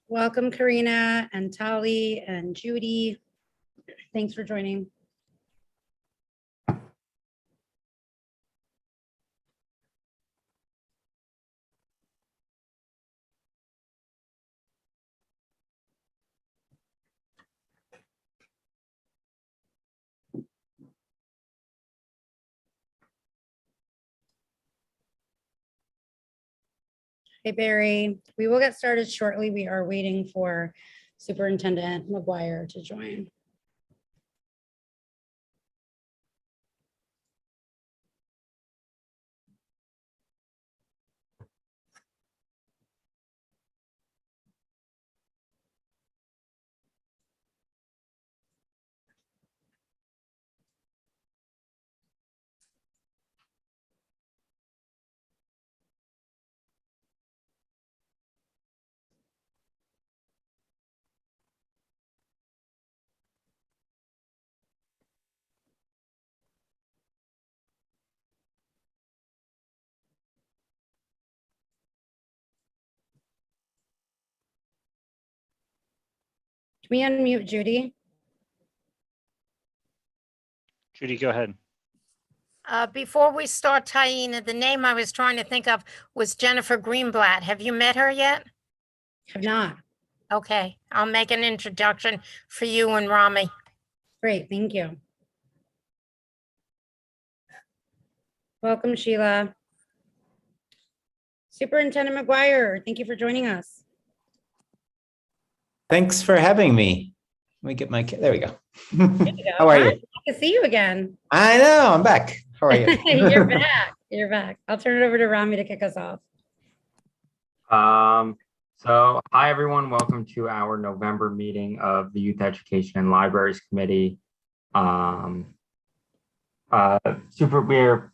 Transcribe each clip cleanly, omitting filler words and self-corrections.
Welcome, Karina and Tali and Judy. Thanks for joining. Hey, Barry, we will get started shortly. We are waiting for Superintendent McGuire to join. Can we unmute Judy? Judy, go ahead. Before we start, Taina, the name I was trying to think of was Jennifer Greenblatt. Have you met her yet? Have not. Okay, I'll make an introduction for you and Rami. Great, thank you. Welcome, Sheila. Superintendent McGuire, thank you for joining us. Thanks for having me. Let me get my, there we go. There you go. How are you? Hi, good to see you again. I know, I'm back. How are you? You're back. You're back. I'll turn it over to Rami to kick us off. So hi everyone, welcome to our November meeting of the Youth Education and Libraries Committee. We're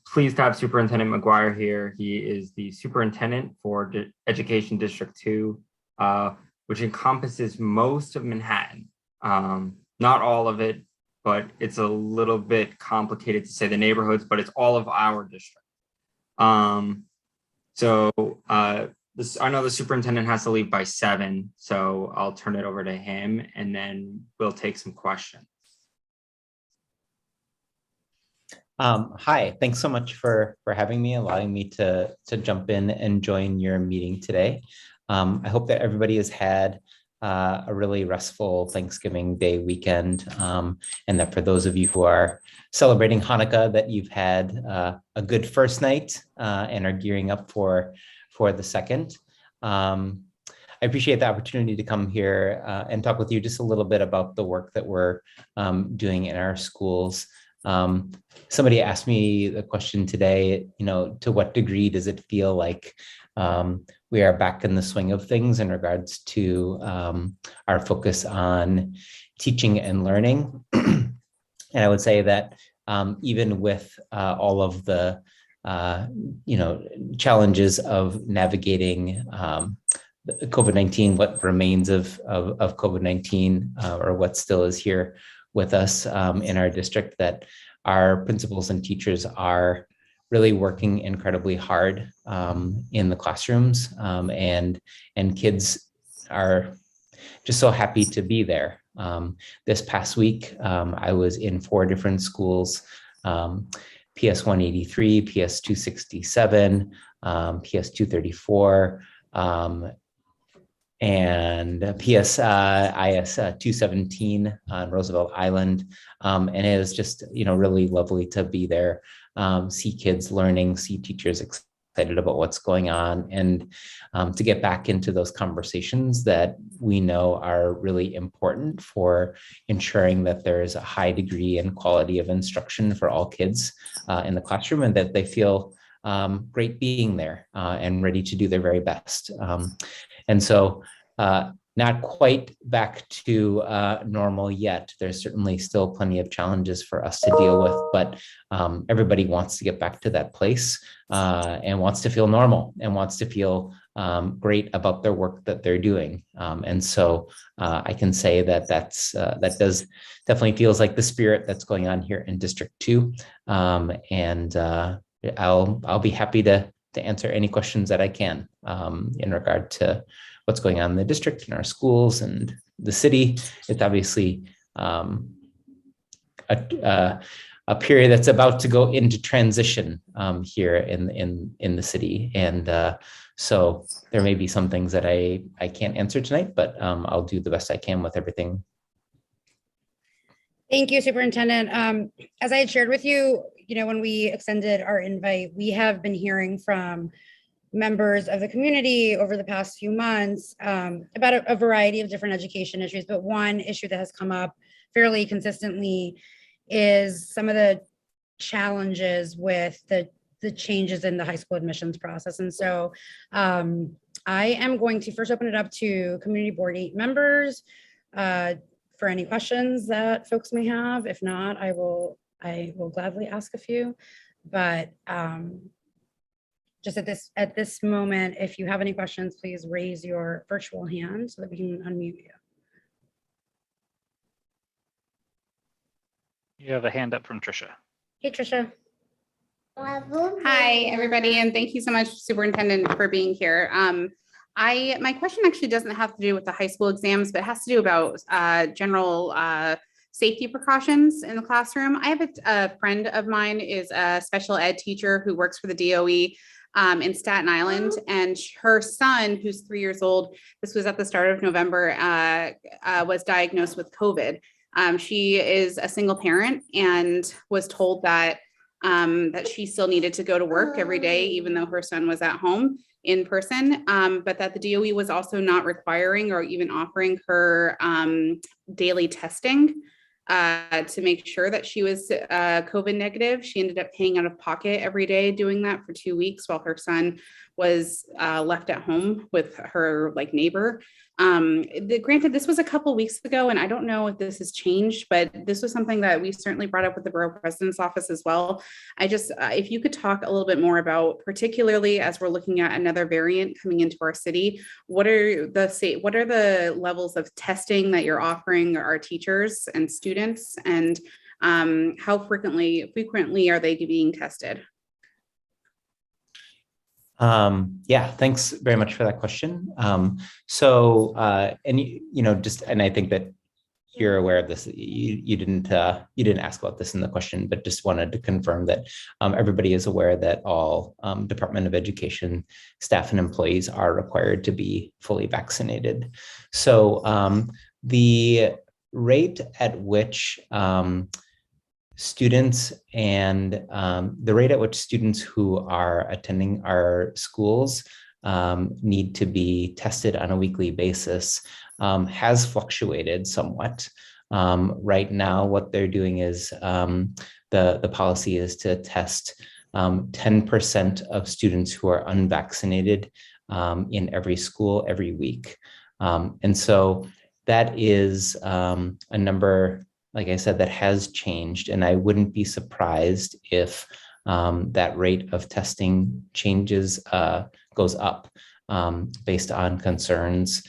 pleased to have Superintendent McGuire here. He is the superintendent for Education District 2, which encompasses most of Manhattan. Not all of it, but it's a little bit complicated to say the neighborhoods, but it's all of our district. I know the superintendent has to leave by 7, so I'll turn it over to him and then we'll take some questions. Hi, thanks so much for having me, allowing me to jump in and join your meeting today. I hope that everybody has had a really restful Thanksgiving Day weekend, and that for those of you who are celebrating Hanukkah, that you've had a good first night and are gearing up for the second. I appreciate the opportunity to come here and talk with you just a little bit about the work that we're doing in our schools. Somebody asked me the question today, to what degree does it feel like we are back in the swing of things in regards to our focus on teaching and learning? And I would say that even with all of the challenges of navigating COVID-19, what remains of COVID-19, or what still is here with us in our district, that our principals and teachers are really working incredibly hard in the classrooms, and kids are just so happy to be there. This past week, I was in 4 different schools, PS 183, PS 267, PS 234, and PS IS 217 on Roosevelt Island. And it was just, really lovely to be there, see kids learning, see teachers excited about what's going on, and to get back into those conversations that we know are really important for ensuring that there's a high degree and quality of instruction for all kids in the classroom, and that they feel great being there and ready to do their very best. And so not quite back to normal yet. There's certainly still plenty of challenges for us to deal with, but everybody wants to get back to that place and wants to feel normal and wants to feel great about their work that they're doing. And so I can say that that does definitely feels like the spirit that's going on here in District 2. And I'll be happy to answer any questions that I can in regard to what's going on in the district, in our schools, and the city. It's obviously a period that's about to go into transition here in the city, and so there may be some things that I can't answer tonight, but I'll do the best I can with everything. Thank you, Superintendent. As I had shared with you, when we extended our invite, we have been hearing from members of the community over the past few months about a variety of different education issues, but one issue that has come up fairly consistently is some of the challenges with the changes in the high school admissions process. And so I am going to first open it up to community board 8 members for any questions that folks may have. If not, I will gladly ask a few, but just at this moment, if you have any questions, please raise your virtual hand so that we can unmute you. You have a hand up from Trisha. Hey, Trisha. Hi, everybody, and thank you so much, Superintendent, for being here. My question actually doesn't have to do with the high school exams, but it has to do about general safety precautions in the classroom. I have a friend of mine is a special ed teacher who works for the DOE in Staten Island, and her son, who's 3 years old, this was at the start of November, was diagnosed with COVID. She is a single parent and was told that she still needed to go to work every day, even though her son was at home in person, but that the DOE was also not requiring or even offering her daily testing to make sure that she was COVID negative. She ended up paying out of pocket every day doing that for 2 weeks while her son was left at home with her neighbor. Granted, this was a couple weeks ago, and I don't know if this has changed, but this was something that we certainly brought up with the borough president's office as well. I just, if you could talk a little bit more about, particularly as we're looking at another variant coming into our city, what are the levels of testing that you're offering our teachers and students, and how frequently are they being tested? Yeah, thanks very much for that question. And I think that you're aware of this. You didn't ask about this in the question, but just wanted to confirm that everybody is aware that all Department of Education staff and employees are required to be fully vaccinated. So the rate at which students who are attending our schools need to be tested on a weekly basis has fluctuated somewhat. Right now, what they're doing is the policy is to test 10% of students who are unvaccinated in every school every week. And so that is a number, like I said, that has changed, and I wouldn't be surprised if that rate of testing goes up based on concerns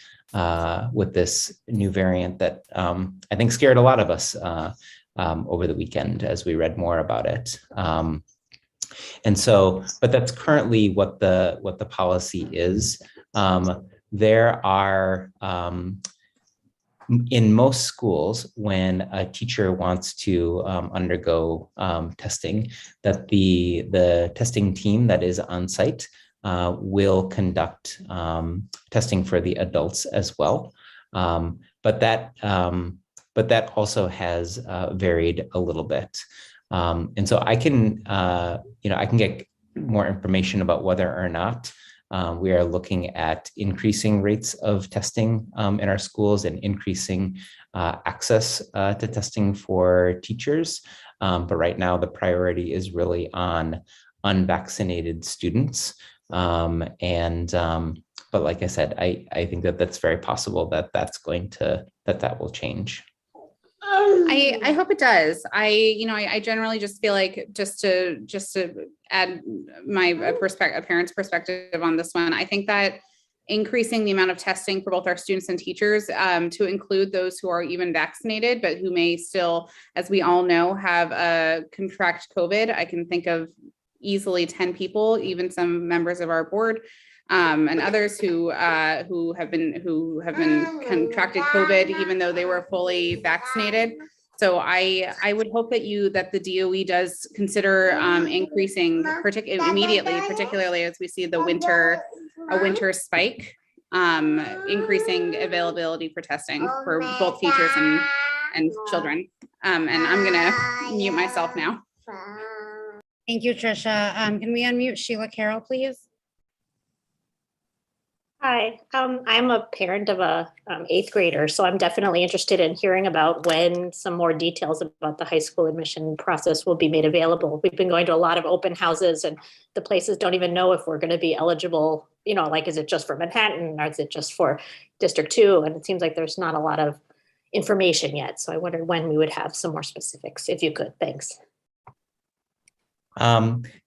with this new variant that I think scared a lot of us over the weekend as we read more about it. And so, but that's currently what the policy is. There are in most schools, when a teacher wants to undergo testing, that the testing team that is on site will conduct testing for the adults as well. But that also has varied a little bit. And so I can get more information about whether or not we are looking at increasing rates of testing in our schools and increasing access to testing for teachers. But right now, the priority is really on unvaccinated students. But like I said, I think that that's very possible that that will change. I hope it does. I generally just feel like just to add my parent's perspective on this one, I think that increasing the amount of testing for both our students and teachers to include those who are even vaccinated, but who may still, as we all know, have contract COVID. I can think of easily 10 people, even some members of our board and others who have been contracted COVID, even though they were fully vaccinated. So I would hope that the DOE does consider increasing immediately, particularly as we see a winter spike, increasing availability for testing for both teachers and children. And I'm gonna mute myself now. Thank you, Trisha. Can we unmute Sheila Carroll, please? Hi, I'm a parent of a 8th grader, so I'm definitely interested in hearing about when some more details about the high school admission process will be made available. We've been going to a lot of open houses and the places don't even know if we're going to be eligible, you know, like, is it just for Manhattan or is it just for District 2? And it seems like there's not a lot of information yet. So I wondered when we would have some more specifics, if you could. Thanks.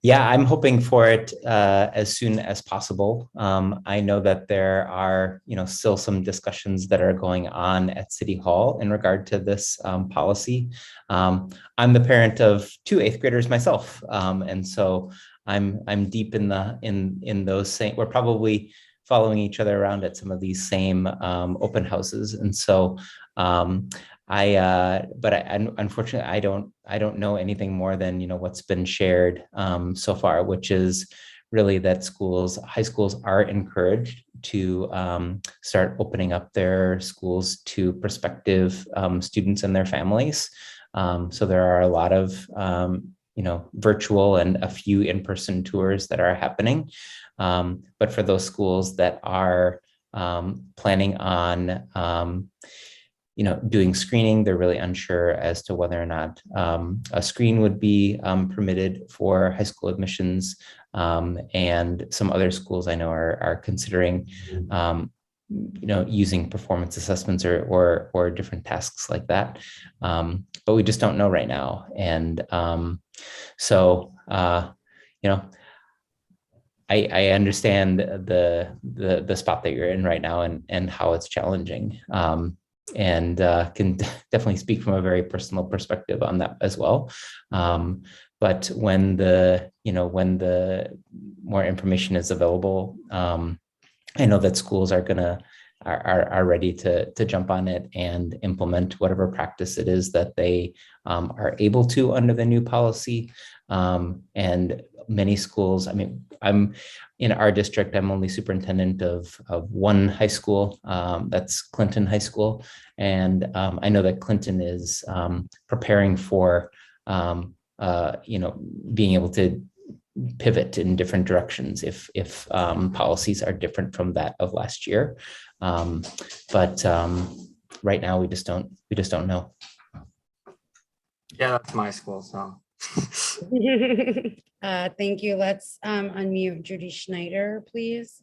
Yeah, I'm hoping for it as soon as possible. I know that there are, still some discussions that are going on at City Hall in regard to this policy. I'm the parent of 2 8th graders myself, and so I'm deep in those same. We're probably following each other around at some of these same open houses, and so. Unfortunately, I don't know anything more than, what's been shared so far, which is really that high schools are encouraged to start opening up their schools to prospective students and their families. So there are a lot of, virtual and a few in-person tours that are happening. But for those schools that are planning on doing screening, they're really unsure as to whether or not a screen would be permitted for high school admissions. And some other schools I know are considering, using performance assessments or different tasks like that. But we just don't know right now. And I understand the spot that you're in right now and how it's challenging. And can definitely speak from a very personal perspective on that as well. But when the more information is available, I know that schools are ready to jump on it and implement whatever practice it is that they are able to under the new policy. And many schools, I'm in our district, I'm only superintendent of one high school, that's Clinton High School. And I know that Clinton is preparing for, being able to pivot in different directions if policies are different from that of last year. But right now we just don't know. Yeah, that's my school, so. Thank you. Let's unmute Judy Schneider, please.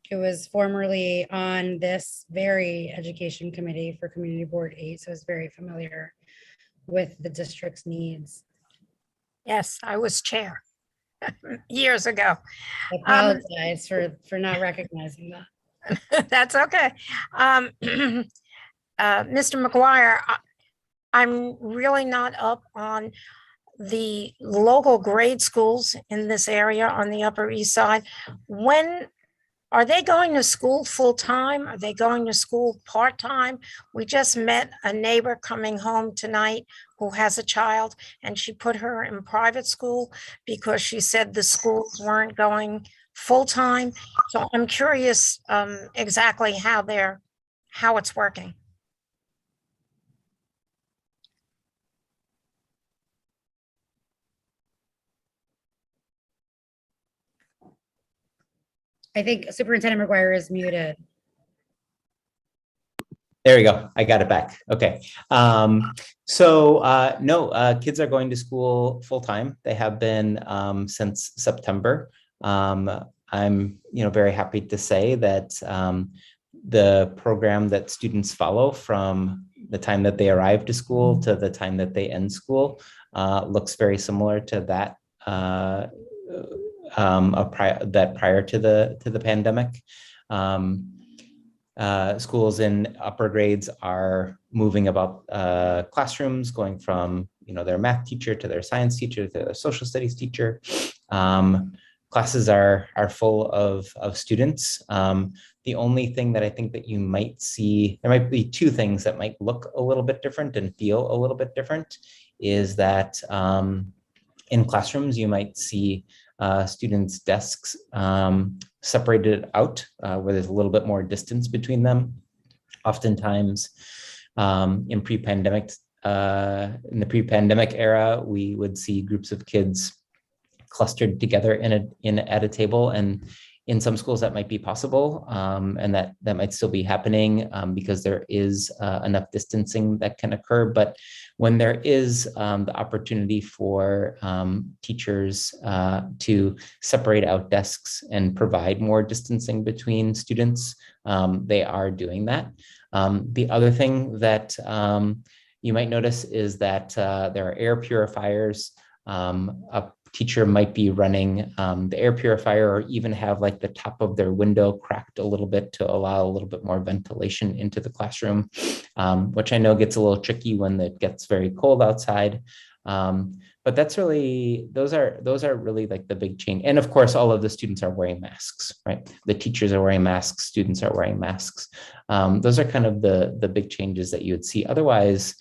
Who was formerly on this very education committee for Community Board 8, so is very familiar with the district's needs. Yes, I was chair years ago. I apologize for not recognizing that. That's okay. Mr. McGuire, I'm really not up on the local grade schools in this area on the Upper East Side. When are they going to school full time? Are they going to school part time? We just met a neighbor coming home tonight who has a child, and she put her in private school because she said the schools weren't going full time. So I'm curious exactly how it's working. I think Superintendent McGuire is muted. There we go. I got it back. Okay. No, kids are going to school full time. They have been since September. I'm, very happy to say that the program that students follow from the time that they arrive to school to the time that they end school looks very similar to that prior to the pandemic. Schools in upper grades are moving about classrooms, going from their math teacher to their science teacher to their social studies teacher. classes are full of students. The only thing that I think that you might see, there might be two things that might look a little bit different and feel a little bit different, is that in classrooms, you might see students' desks separated out where there's a little bit more distance between them. Oftentimes in the pre-pandemic era, we would see groups of kids clustered together at a table, and in some schools that might be possible, and that might still be happening because there is enough distancing that can occur. But when there is the opportunity for teachers to separate out desks and provide more distancing between students, they are doing that. The other thing that you might notice is that there are air purifiers. A teacher might be running the air purifier, or even have like the top of their window cracked a little bit to allow a little bit more ventilation into the classroom, which I know gets a little tricky when it gets very cold outside. But that's really, those are really like the big change. And of course, all of the students are wearing masks, right? The teachers are wearing masks, students are wearing masks. Those are kind of the big changes that you would see. Otherwise,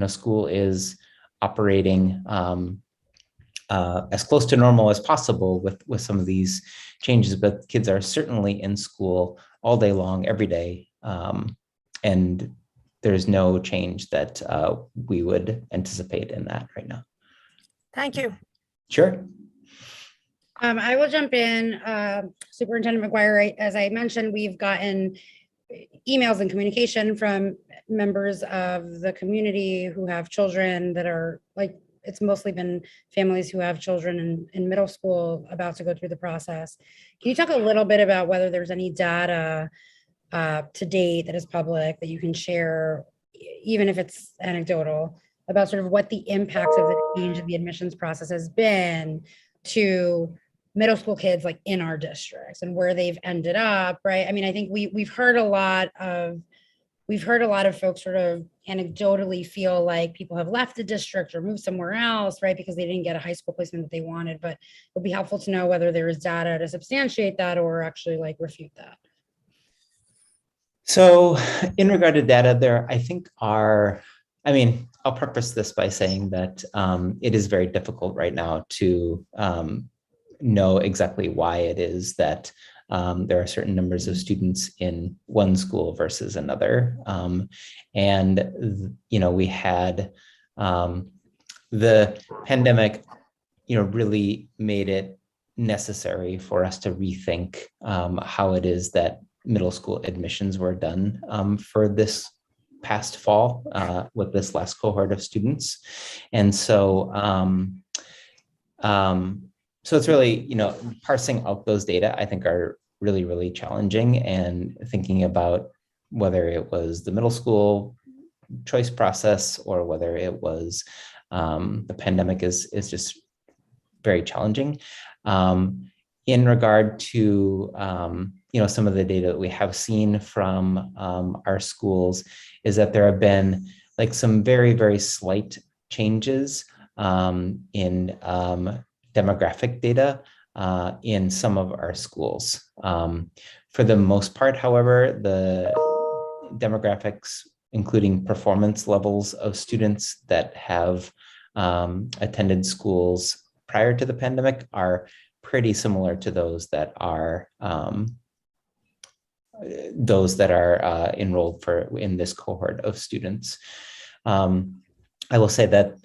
school is operating as close to normal as possible with some of these changes, but kids are certainly in school all day long, every day. And there's no change that we would anticipate in that right now. Thank you. Sure. I will jump in. Superintendent McGuire, as I mentioned, we've gotten emails and communication from members of the community who have children that are like, it's mostly been families who have children in middle school about to go through the process. Can you talk a little bit about whether there's any data to date that is public that you can share, even if it's anecdotal, about sort of what the impact of the change in the admissions process has been to middle school kids like in our districts and where they've ended up, right? I mean, I think we've heard a lot of folks sort of anecdotally feel like people have left the district or moved somewhere else, right? Because they didn't get a high school placement that they wanted, but it'll be helpful to know whether there is data to substantiate that or actually like refute that. So in regard to data, there, I think I'll preface this by saying that it is very difficult right now to know exactly why it is that there are certain numbers of students in one school versus another. We had the pandemic, really made it necessary for us to rethink how it is that middle school admissions were done for this past fall with this last cohort of students. And so, so it's really, parsing out those data, I think are really, really challenging, and thinking about whether it was the middle school choice process or whether it was the pandemic is just very challenging. In regard to, some of the data that we have seen from our schools is that there have been like some very, very slight changes in demographic data in some of our schools. For the most part, however, the demographics, including performance levels of students that have attended schools prior to the pandemic, are pretty similar to those that are enrolled in this cohort of students. I will say that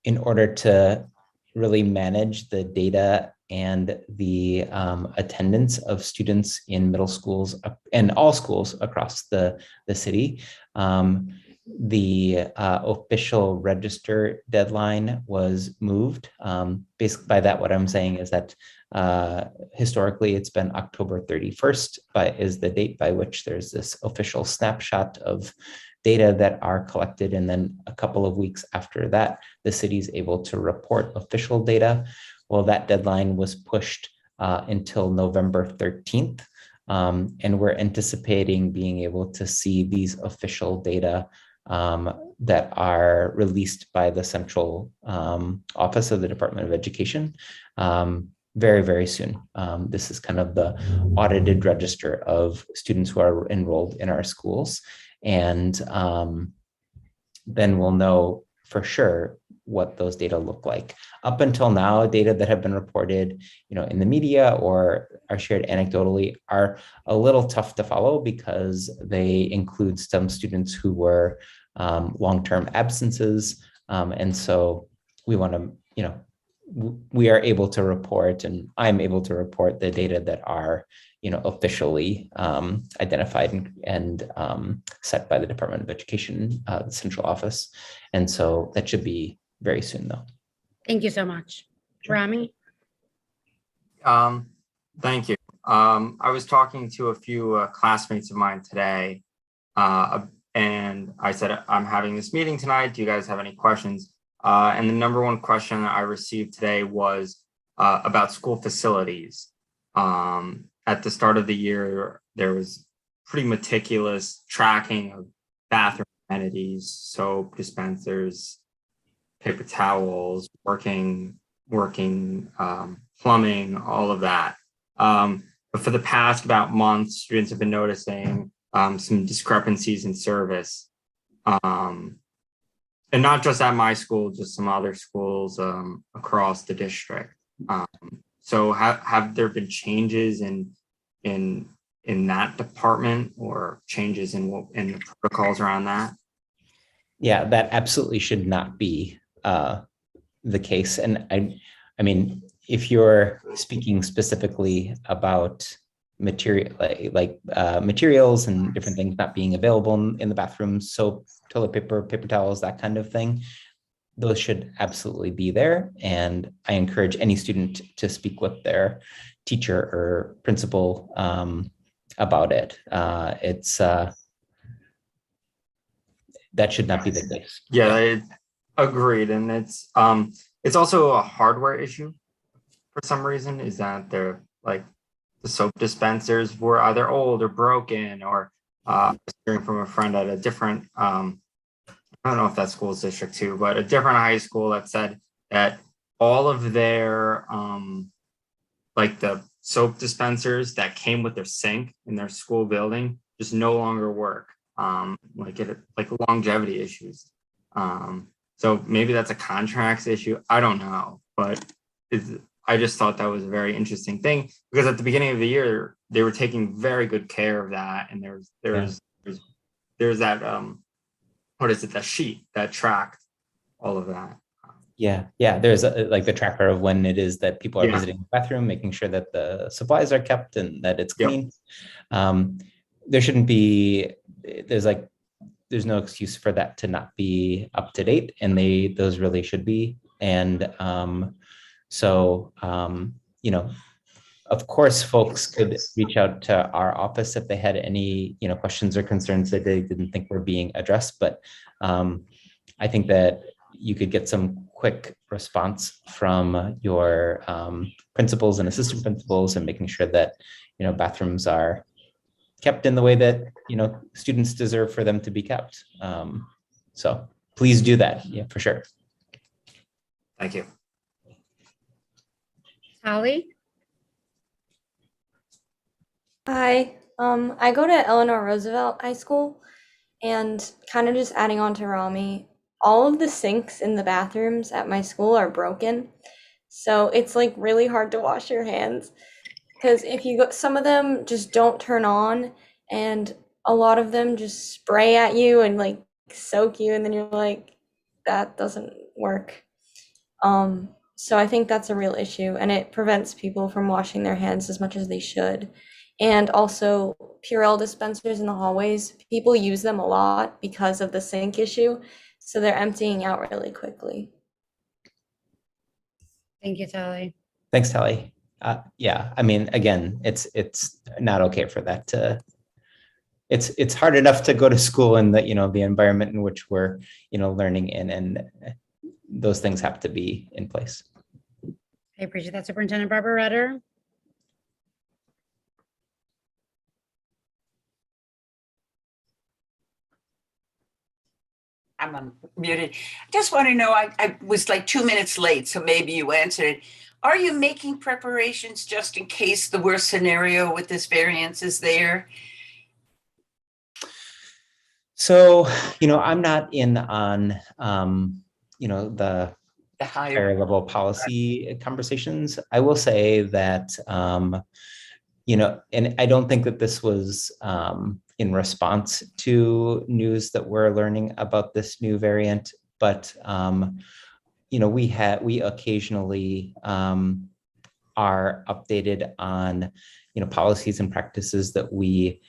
in order to really manage the data and the attendance of students in middle schools and all schools across the city, the official register deadline was moved. Basically, by that, what I'm saying is that historically it's been October 31st, is the date by which there's this official snapshot of data that are collected. And then a couple of weeks after that, the city is able to report official data. Well, that deadline was pushed until November 13th. And we're anticipating being able to see these official data that are released by the central office of the Department of Education very, very soon. This is kind of the audited register of students who are enrolled in our schools. And then we'll know for sure what those data look like. Up until now, data that have been reported, in the media or are shared anecdotally are a little tough to follow because they include some students who were long-term absences. And so we want to, we are able to report, and I'm able to report the data that are, officially identified and set by the Department of Education, the central office. And so that should be very soon, though. Thank you so much. Rami? Thank you. I was talking to a few classmates of mine today, and I said, I'm having this meeting tonight. Do you guys have any questions? And the number one question I received today was about school facilities. At the start of the year, there was pretty meticulous tracking of bathroom amenities, soap dispensers, paper towels, working plumbing, all of that. But for the past about month, students have been noticing some discrepancies in service. And not just at my school, just some other schools across the district. So have there been changes in that department or changes in the protocols around that? Yeah, that absolutely should not be the case. And I mean, if you're speaking specifically about materials and different things not being available in the bathrooms, soap, toilet paper, paper towels, that kind of thing, those should absolutely be there. And I encourage any student to speak with their teacher or principal about it. That should not be the case. Yeah, agreed. And it's also a hardware issue for some reason, is that they're like the soap dispensers were either old or broken, or I was hearing from a friend at a different, I don't know if that school is District 2, but a different high school that said that all of their, like the soap dispensers that came with their sink in their school building just no longer work, like longevity issues. So maybe that's a contracts issue. I don't know, but I just thought that was a very interesting thing, because at the beginning of the year, they were taking very good care of that. And there's that, what is it, that sheet that tracked all of that. Yeah. There's like the tracker of when it is that people are visiting the bathroom, making sure that the supplies are kept and that it's clean. There shouldn't be, there's no excuse for that to not be up to date, and those really should be. And of course, folks could reach out to our office if they had any, questions or concerns that they didn't think were being addressed. But I think that you could get some quick response from your principals and assistant principals, and making sure that, bathrooms are kept in the way that, students deserve for them to be kept. So please do that. Yeah, for sure. Thank you. Holly? Hi, I go to Eleanor Roosevelt High School, and kind of just adding on to Rami, all of the sinks in the bathrooms at my school are broken. So it's like really hard to wash your hands, because if you go, some of them just don't turn on, and a lot of them just spray at you and like soak you, and then you're like, that doesn't work. So I think that's a real issue, and it prevents people from washing their hands as much as they should. And also Purell dispensers in the hallways, people use them a lot because of the sink issue. So they're emptying out really quickly. Thank you, Tally. Thanks, Tally. Yeah, I mean, again, it's not okay for that to, it's hard enough to go to school in the, the environment in which we're, learning in, and those things have to be in place. I appreciate that. Superintendent Barbara Rutter? I'm unmuted. I just want to know, I was like 2 minutes late, so maybe you answered it. Are you making preparations just in case the worst scenario with this variance is there? So, I'm not in on, the higher level policy conversations. I will say that, and I don't think that this was in response to news that we're learning about this new variant, but we occasionally are updated on policies and practices that we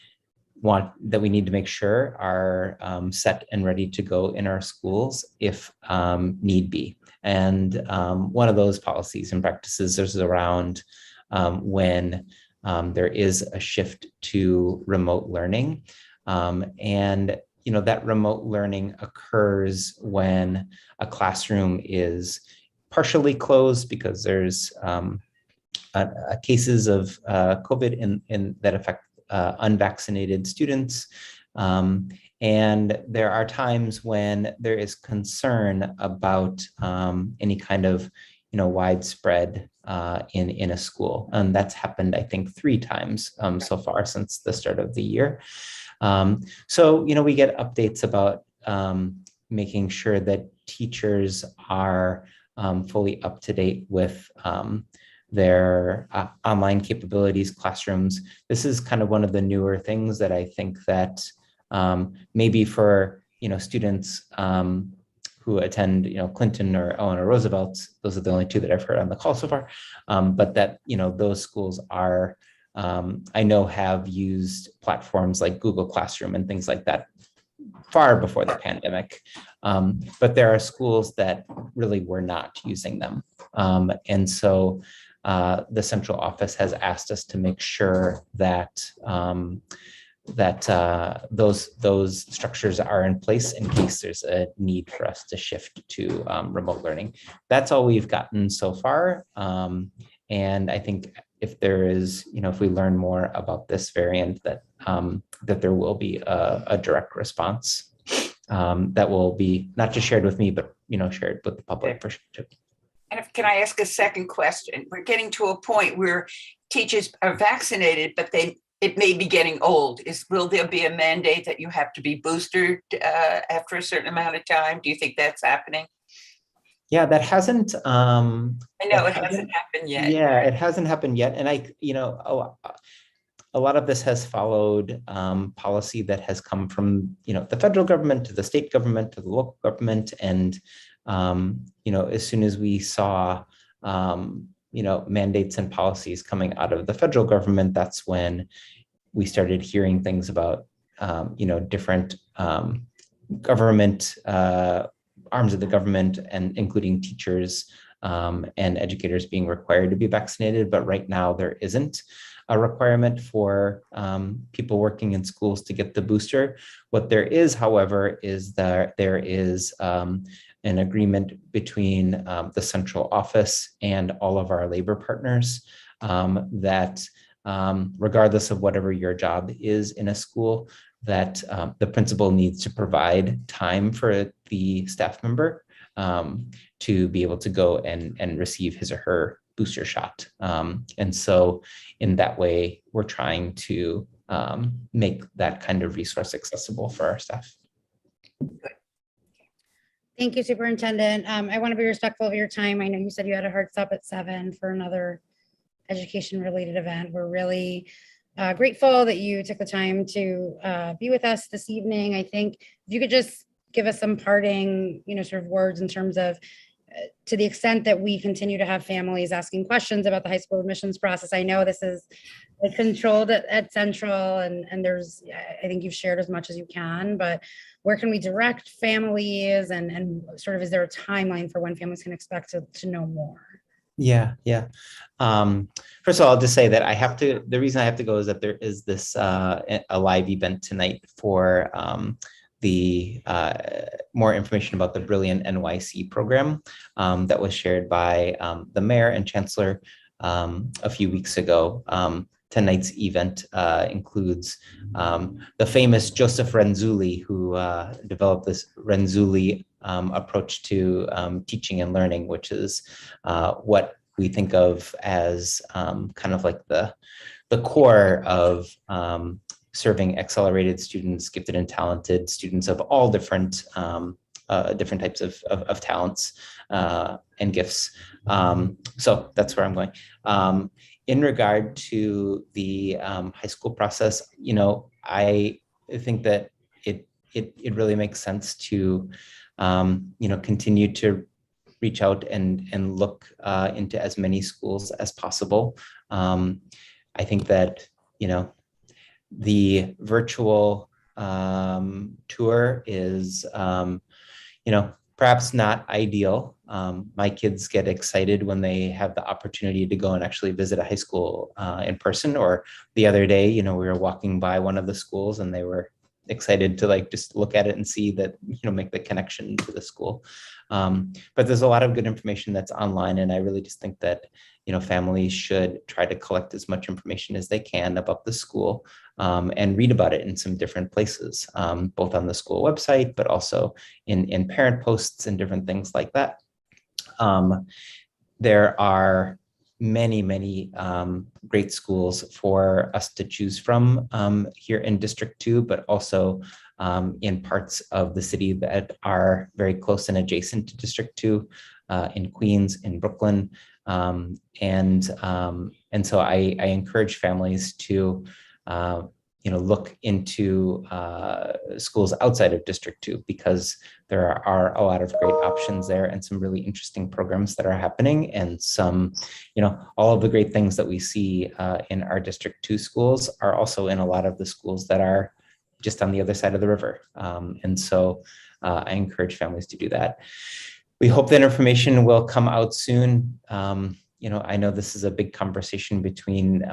need to make sure are set and ready to go in our schools if need be. And one of those policies and practices is around when there is a shift to remote learning. And that remote learning occurs when a classroom is partially closed because there's cases of COVID in that affect unvaccinated students. And there are times when there is concern about any kind of widespread in a school. And that's happened, I think, 3 times so far since the start of the year. So we get updates about making sure that teachers are fully up to date with their online capabilities, classrooms. This is kind of one of the newer things that I think that maybe for students who attend Clinton or Eleanor Roosevelt, those are the only 2 that I've heard on the call so far, but that those schools are I know have used platforms like Google Classroom and things like that far before the pandemic, but there are schools that really were not using them, and so the central office has asked us to make sure that those structures are in place in case there's a need for us to shift to remote learning. That's all we've gotten so far, and I think if there is, if we learn more about this variant, that there will be a direct response that will be not just shared with me, but shared with the public for sure too. And can I ask a second question? We're getting to a point where teachers are vaccinated, but it may be getting old. Will there be a mandate that you have to be boosted after a certain amount of time? Do you think that's happening? Yeah, that hasn't. I know it hasn't happened yet. Yeah, it hasn't happened yet, and a lot of this has followed policy that has come from the federal government to the state government to the local government, and as soon as we saw mandates and policies coming out of the federal government, that's when we started hearing things about different government arms of the government, and including teachers and educators being required to be vaccinated. But right now there isn't a requirement for people working in schools to get the booster. What there is, however, is that there is an agreement between the central office and all of our labor partners that regardless of whatever your job is in a school, that the principal needs to provide time for the staff member to be able to go and receive his or her booster shot. And so in that way, we're trying to make that kind of resource accessible for our staff. Thank you, Superintendent. I want to be respectful of your time. I know you said you had a hard stop at 7 for another education-related event. We're really grateful that you took the time to be with us this evening. I think if you could just give us some parting, sort of words in terms of to the extent that we continue to have families asking questions about the high school admissions process. I know this is controlled at Central, and there's, I think you've shared as much as you can, but where can we direct families, and sort of, is there a timeline for when families can expect to know more? Yeah. First of all, I'll just say that the reason I have to go is that there is this a live event tonight for the more information about the Brilliant NYC program that was shared by the mayor and chancellor a few weeks ago. tonight's event includes the famous Joseph Renzulli, who developed this Renzulli approach to teaching and learning, which is what we think of as kind of like the core of serving accelerated students, gifted and talented students of all different types of talents and gifts. So that's where I'm going. In regard to the high school process, I think that it really makes sense to continue to reach out and look into as many schools as possible. I think that the virtual tour is perhaps not ideal. My kids get excited when they have the opportunity to go and actually visit a high school in person. Or the other day, we were walking by one of the schools and they were excited to just look at it and see that, make the connection to the school. But there's a lot of good information that's online. And I really just think that, families should try to collect as much information as they can about the school and read about it in some different places, both on the school website, but also in parent posts and different things like that. There are many great schools for us to choose from here in District 2, but also in parts of the city that are very close and adjacent to District 2, in Queens, in Brooklyn. And so I encourage families to look into schools outside of District 2, because there are a lot of great options there and some really interesting programs that are happening, and some, all of the great things that we see in our District 2 schools are also in a lot of the schools that are just on the other side of the river. And so I encourage families to do that. We hope that information will come out soon. I know this is a big conversation between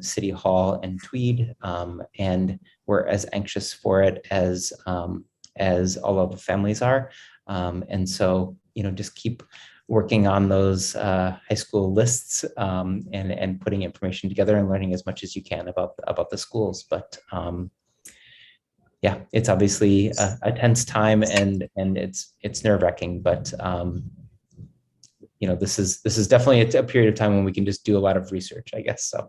City Hall and Tweed, and we're as anxious for it as all of the families are. And so, just keep working on those high school lists and putting information together and learning as much as you can about the schools. But yeah, it's obviously a tense time and it's nerve-wracking, but this is definitely a period of time when we can just do a lot of research, I guess. So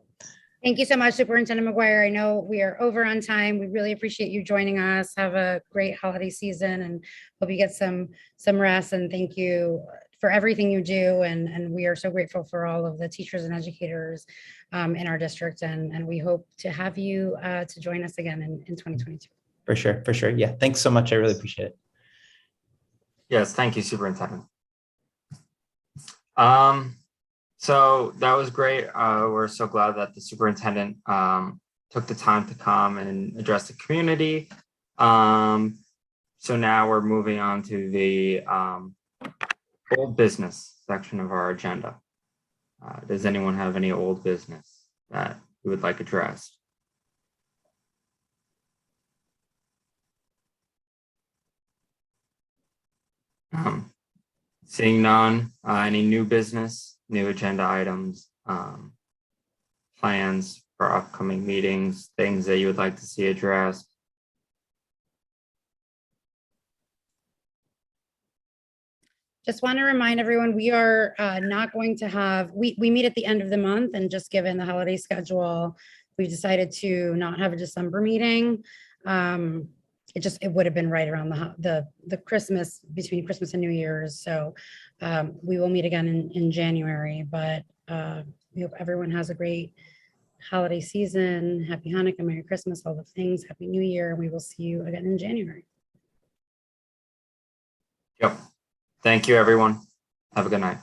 thank you so much, Superintendent McGuire. I know we are over on time. We really appreciate you joining us. Have a great holiday season and hope you get some rest. And thank you for everything you do. And we are so grateful for all of the teachers and educators in our district. And we hope to have you to join us again in 2022. For sure. Yeah, thanks so much. I really appreciate it. Yes, thank you, Superintendent. So that was great. We're so glad that the superintendent took the time to come and address the community. So now we're moving on to the old business section of our agenda. Does anyone have any old business that you would like addressed? Seeing none, any new business, new agenda items, plans for upcoming meetings, things that you would like to see addressed? Just want to remind everyone, we are not going to have, we meet at the end of the month, and just given the holiday schedule, we decided to not have a December meeting. It would have been right around the Christmas, between Christmas and New Year's. So we will meet again in January, but we hope everyone has a great holiday season. Happy Hanukkah, Merry Christmas, all the things. Happy New Year. We will see you again in January. Yep. Thank you, everyone. Have a good night.